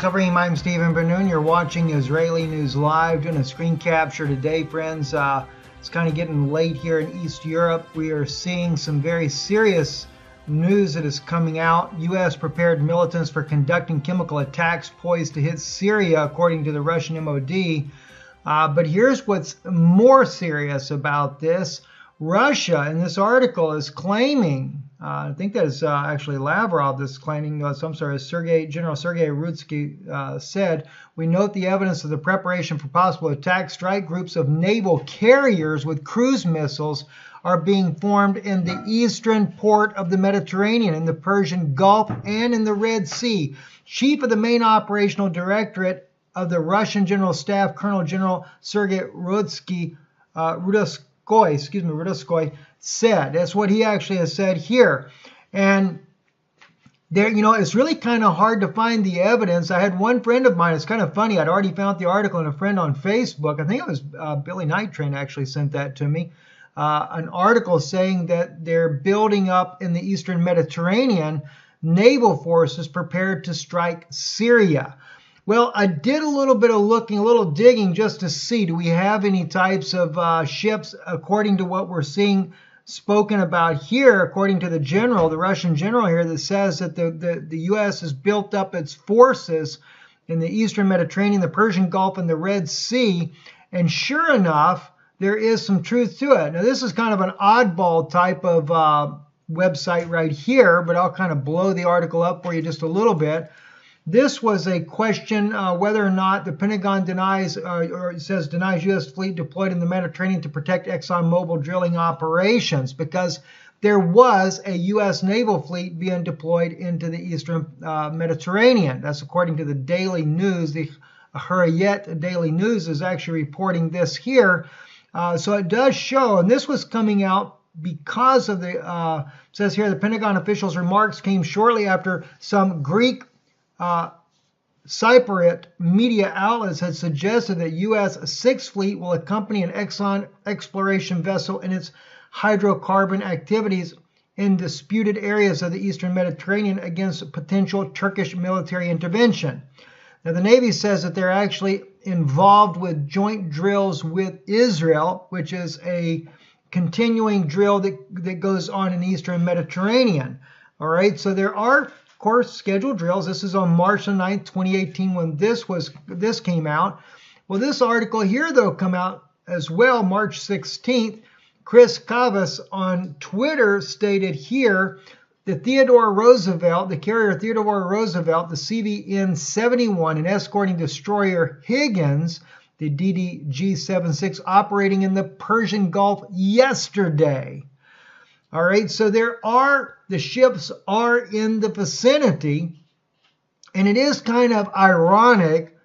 Chavrim, I'm Stephen Benoon. You're watching Israeli News Live, doing a screen capture today, friends. It's kind of getting late here in East Europe. We are seeing some very serious news that is coming out. U.S. prepared militants for conducting chemical attacks poised to hit Syria, according to the Russian MOD. But here's what's more serious about this. Russia, in this article, is claiming, I think that is actually Lavrov that's claiming, General Sergei Rutsky said, we note the evidence of the preparation for possible attack. Strike groups of naval carriers with cruise missiles are being formed in the eastern port of the Mediterranean, in the Persian Gulf, and in the Red Sea. Chief of the main operational directorate of the Russian General Staff, Colonel General Sergei Rudskoy said. That's what he actually has said here. And there, it's really kind of hard to find the evidence. I had one friend of mine, it's kind of funny, I'd already found the article, and a friend on Facebook, I think it was Billy Night Train actually sent that to me, an article saying that they're building up in the Eastern Mediterranean naval forces prepared to strike Syria. Well, I did a little bit of looking, a little digging just to see, do we have any types of ships, according to what we're seeing spoken about here, according to the general, the Russian general here, that says that the U.S. has built up its forces in the Eastern Mediterranean, the Persian Gulf, and the Red Sea. And sure enough, there is some truth to it. Now, this is kind of an oddball type of website right here, but I'll kind of blow the article up for you just a little bit. This was a question whether or not the Pentagon denies U.S. fleet deployed in the Mediterranean to protect ExxonMobil drilling operations, because there was a U.S. naval fleet being deployed into the Eastern Mediterranean. That's according to the Daily News. The Hurriyet Daily News is actually reporting this here. So it does show, and this was coming out because of the, says here, the Pentagon officials' remarks came shortly after some Greek Cypriot media outlets had suggested that U.S. Sixth Fleet will accompany an Exxon exploration vessel in its hydrocarbon activities in disputed areas of the Eastern Mediterranean against potential Turkish military intervention. Now, the Navy says that they're actually involved with joint drills with Israel, which is a continuing drill that goes on in the Eastern Mediterranean. All right, so there are course scheduled drills. This is on March the 9th, 2018, when this came out. Well, this article here, though, come out as well, March 16th. Chris Cavas on Twitter stated here that Theodore Roosevelt, the carrier Theodore Roosevelt, the CVN-71, and escorting destroyer Higgins, the DDG-76, operating in the Persian Gulf yesterday. All right, so the ships are in the vicinity, and it is kind of ironic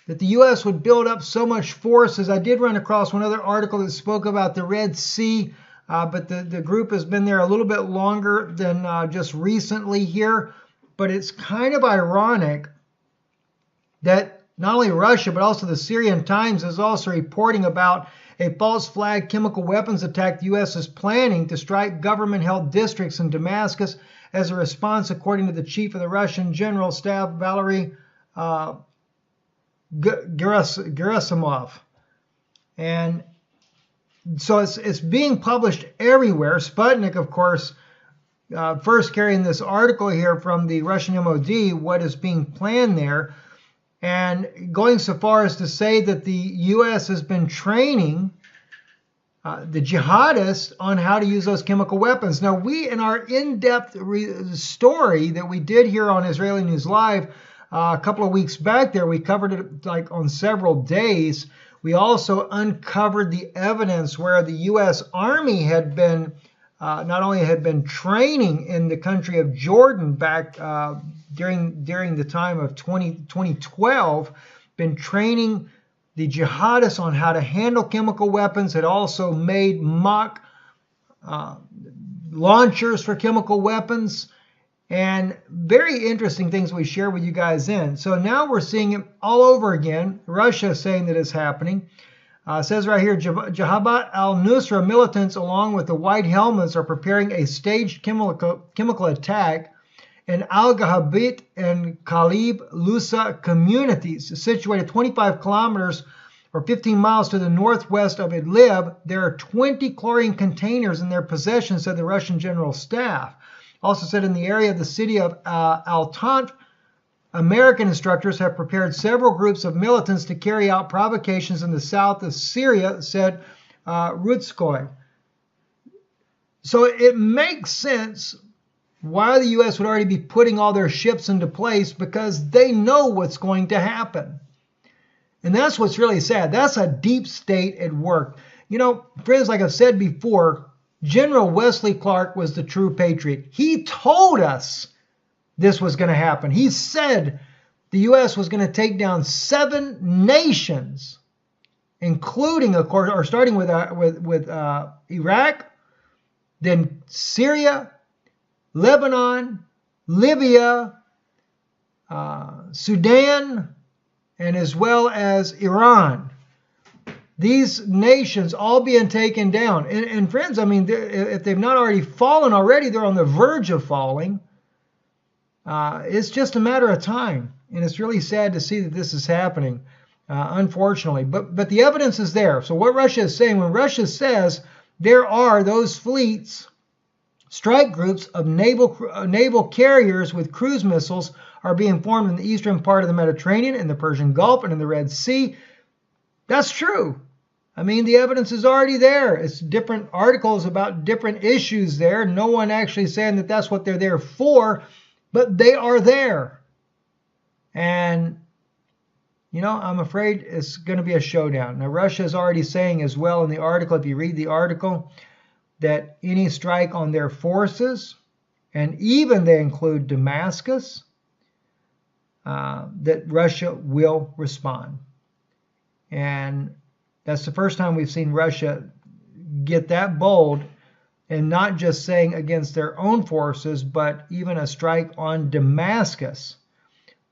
that the U.S. would build up so much forces. I did run across one other article that spoke about the Red Sea, but the group has been there a little bit longer than just recently here. But it's kind of ironic that not only Russia, but also the Syrian Times is also reporting about a false flag chemical weapons attack the U.S. is planning to strike government-held districts in Damascus as a response, according to the chief of the Russian General Staff, Valery Gerasimov. And so it's being published everywhere. Sputnik, of course, first carrying this article here from the Russian MOD, what is being planned there, and going so far as to say that the U.S. has been training the jihadists on how to use those chemical weapons. Now, we, in our in-depth story that we did here on Israeli News Live a couple of weeks back there, we covered it like on several days. We also uncovered the evidence where the U.S. Army had been, not only had been training in the country of Jordan back during the time of 2012, been training the jihadists on how to handle chemical weapons. Had also made mock launchers for chemical weapons, and very interesting things we share with you guys in. So now we're seeing it all over again. Russia is saying that it's happening. It says right here, Jabhat al-Nusra militants along with the White Helmets are preparing a staged chemical attack in Al-Gahabit and Kalib Lusa communities, situated 25 kilometers or 15 miles to the northwest of Idlib. There are 20 chlorine containers in their possession, said the Russian General Staff. Also said in the area of the city of Al-Tanf, American instructors have prepared several groups of militants to carry out provocations in the south of Syria, said Rutskoy. So it makes sense why the U.S. would already be putting all their ships into place, because they know what's going to happen. And that's what's really sad. That's a deep state at work. You know, friends, like I've said before, General Wesley Clark was the true patriot. He told us this was going to happen. He said the U.S. was going to take down 7 nations, including, of course, or starting with Iraq, then Syria, Lebanon, Libya, Sudan, and as well as Iran. These nations all being taken down. And friends, I mean, if they've not already fallen already, they're on the verge of falling. It's just a matter of time. And it's really sad to see that this is happening, unfortunately. But the evidence is there. So what Russia is saying, when Russia says there are those fleets, strike groups of naval carriers with cruise missiles are being formed in the eastern part of the Mediterranean, in the Persian Gulf, and in the Red Sea. That's true. I mean, the evidence is already there. It's different articles about different issues there. No one actually saying that that's what they're there for, but they are there. And, you know, I'm afraid it's going to be a showdown. Now, Russia is already saying as well in the article, if you read the article, that any strike on their forces, and even they include Damascus, that Russia will respond. And that's the first time we've seen Russia get that bold, and not just saying against their own forces, but even a strike on Damascus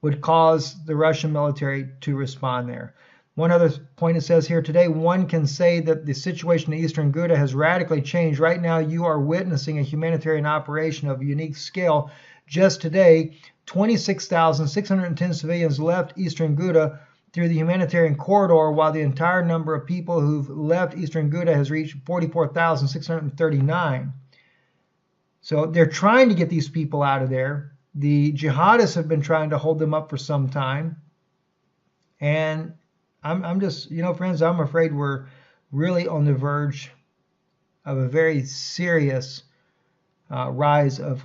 would cause the Russian military to respond there. One other point it says here today, one can say that the situation in Eastern Ghouta has radically changed. Right now, you are witnessing a humanitarian operation of unique scale. Just today, 26,610 civilians left Eastern Ghouta through the humanitarian corridor, while the entire number of people who've left Eastern Ghouta has reached 44,639. So they're trying to get these people out of there. The jihadists have been trying to hold them up for some time. And I'm just, you know, friends, I'm afraid we're really on the verge of a very serious rise of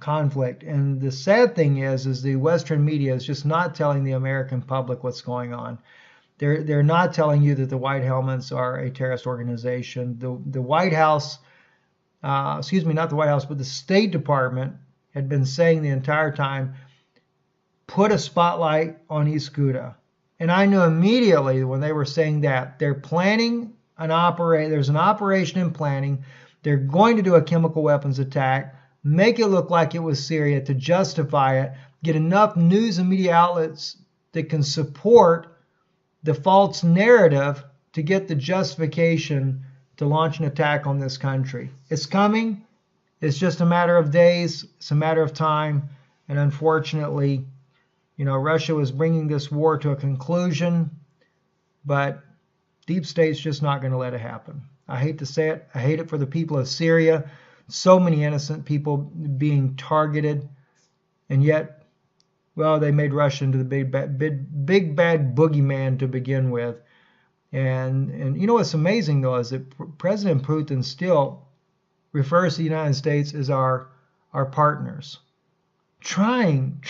conflict. And the sad thing is the Western media is just not telling the American public what's going on. They're not telling you that the White Helmets are a terrorist organization. The White House, excuse me, not the White House, but the State Department had been saying the entire time, put a spotlight on East Ghouta. And I knew immediately when they were saying that they're planning an operation. There's an operation in planning. They're going to do a chemical weapons attack, make it look like it was Syria to justify it, get enough news and media outlets that can support the false narrative to get the justification to launch an attack on this country. It's coming. It's just a matter of days. It's a matter of time. And unfortunately, you know, Russia was bringing this war to a conclusion, but deep state's just not going to let it happen. I hate to say it. I hate it for the people of Syria. So many innocent people being targeted. And yet, well, they made Russia into the big bad boogeyman to begin with. And you know what's amazing, though, is that President Putin still refers to the United States as our partners. Trying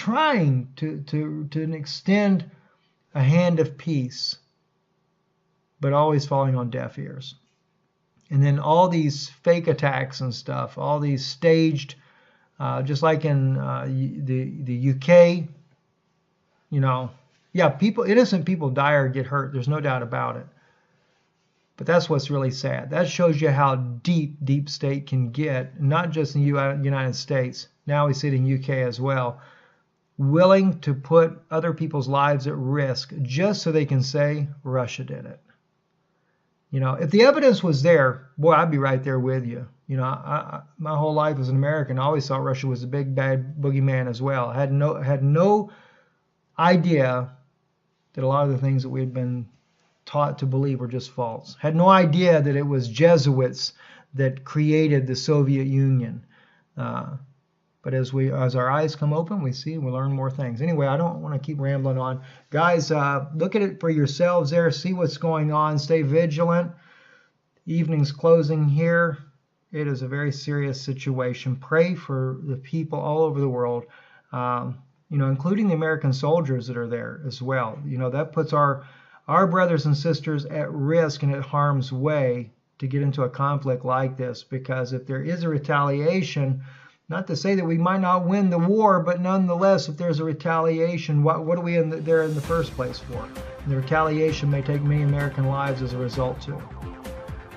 to extend a hand of peace, but always falling on deaf ears. And then all these fake attacks and stuff, all these staged, just like in the UK, you know, yeah, innocent people die or get hurt. There's no doubt about it. But that's what's really sad. That shows you how deep state can get, not just in the United States. Now we see it in UK as well. Willing to put other people's lives at risk just so they can say Russia did it. You know, if the evidence was there, boy, I'd be right there with you. You know, my whole life as an American, I always thought Russia was a big bad boogeyman as well. Had no idea that a lot of the things that we had been taught to believe were just false. Had no idea that it was Jesuits that created the Soviet Union. But as our eyes come open, we see and we learn more things. Anyway, I don't want to keep rambling on. Guys, look at it for yourselves there. See what's going on. Stay vigilant. Evening's closing here. It is a very serious situation. Pray for the people all over the world, you know, including the American soldiers that are there as well. You know, that puts our brothers and sisters at risk and at harm's way to get into a conflict like this, because if there is a retaliation, not to say that we might not win the war, but nonetheless, if there's a retaliation, what are we there in the first place for? And the retaliation may take many American lives as a result too.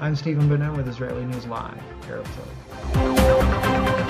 I'm Stephen Bennett with Israeli News Live. Arab Talk.